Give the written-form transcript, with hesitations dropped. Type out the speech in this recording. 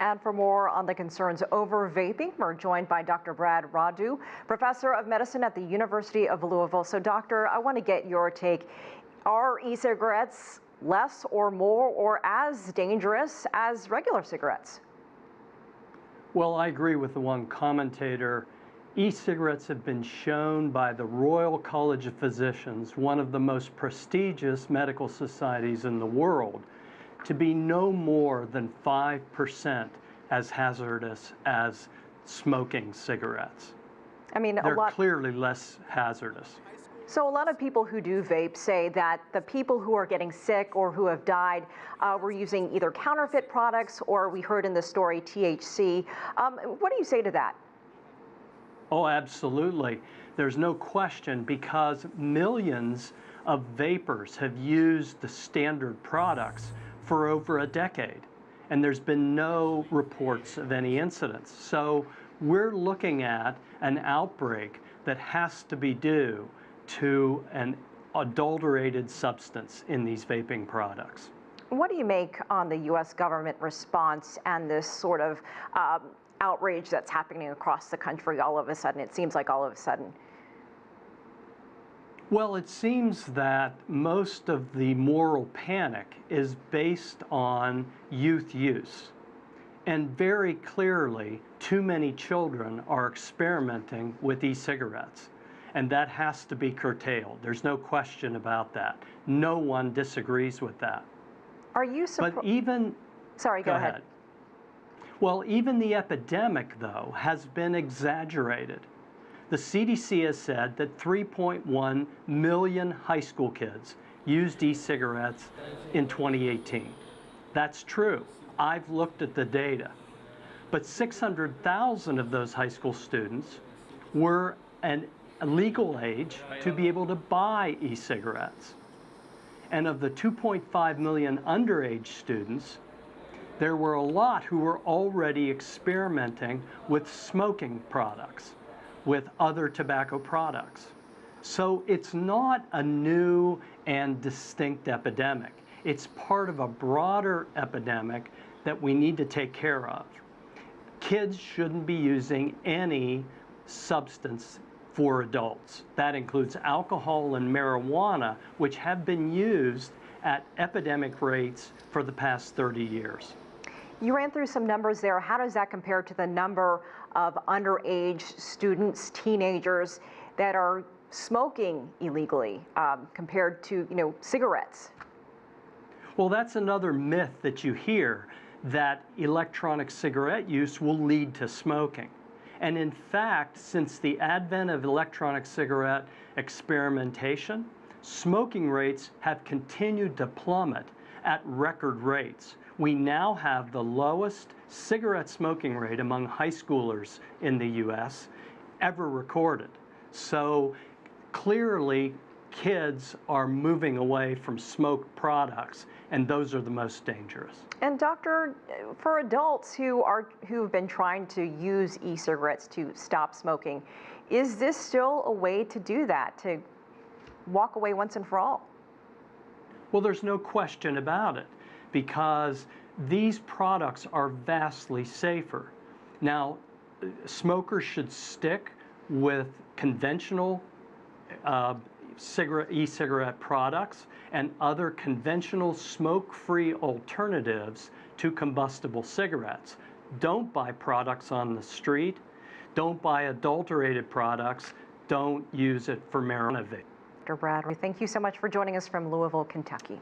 And for more on the concerns over vaping, we're joined by Dr. Brad Rodu, professor of medicine at the University of Louisville. So, doctor, I want to get your take. Are e-cigarettes less or more or as dangerous as regular cigarettes? Well, I agree with the one commentator. E-cigarettes have been shown by the Royal College of Physicians, one of the most prestigious medical societies in the world, to be no more than 5% as hazardous as smoking cigarettes. I mean, they're clearly less hazardous. So a lot of people who do vape say that the people who are getting sick or who have died were using either counterfeit products or, we heard in the story, THC. What do you say to that? Oh, absolutely. There's no question, because millions of vapors have used the standard products for over a decade, and there's been no reports of any incidents. So we're looking at an outbreak that has to be due to an adulterated substance in these vaping products. What do you make on the U.S. government response and this sort of outrage that's happening across the country all of a sudden? It seems like all of a sudden. Well, it seems that most of the moral panic is based on youth use. And very clearly, too many children are experimenting with e-cigarettes. And that has to be curtailed. There's no question about that. No one disagrees with that. Are you surprised? But even... Sorry, go ahead. Well, even the epidemic, though, has been exaggerated. The CDC has said that 3.1 million high school kids used e-cigarettes in 2018. That's true. I've looked at the data. But 600,000 of those high school students were a legal age to be able to buy e-cigarettes. And of the 2.5 million underage students, there were a lot who were already experimenting with smoking products, with other tobacco products. So it's not a new and distinct epidemic. It's part of a broader epidemic that we need to take care of. Kids shouldn't be using any substance for adults. That includes alcohol and marijuana, which have been used at epidemic rates for the past 30 years. You ran through some numbers there. How does that compare to the number of underage students, teenagers that are smoking illegally compared to, cigarettes? Well, that's another myth that you hear, that electronic cigarette use will lead to smoking. And in fact, since the advent of electronic cigarette experimentation, smoking rates have continued to plummet at record rates. We now have the lowest cigarette smoking rate among high schoolers in the U.S. ever recorded. So clearly, kids are moving away from smoked products, and those are the most dangerous. And doctor, for adults who've been trying to use e-cigarettes to stop smoking, is this still a way to do that, to walk away once and for all? Well, there's no question about it, because these products are vastly safer. Now, smokers should stick with conventional e-cigarette products and other conventional smoke-free alternatives to combustible cigarettes. Don't buy products on the street. Don't buy adulterated products. Don't use it for marijuana. Dr. Brad, thank you so much for joining us from Louisville, Kentucky.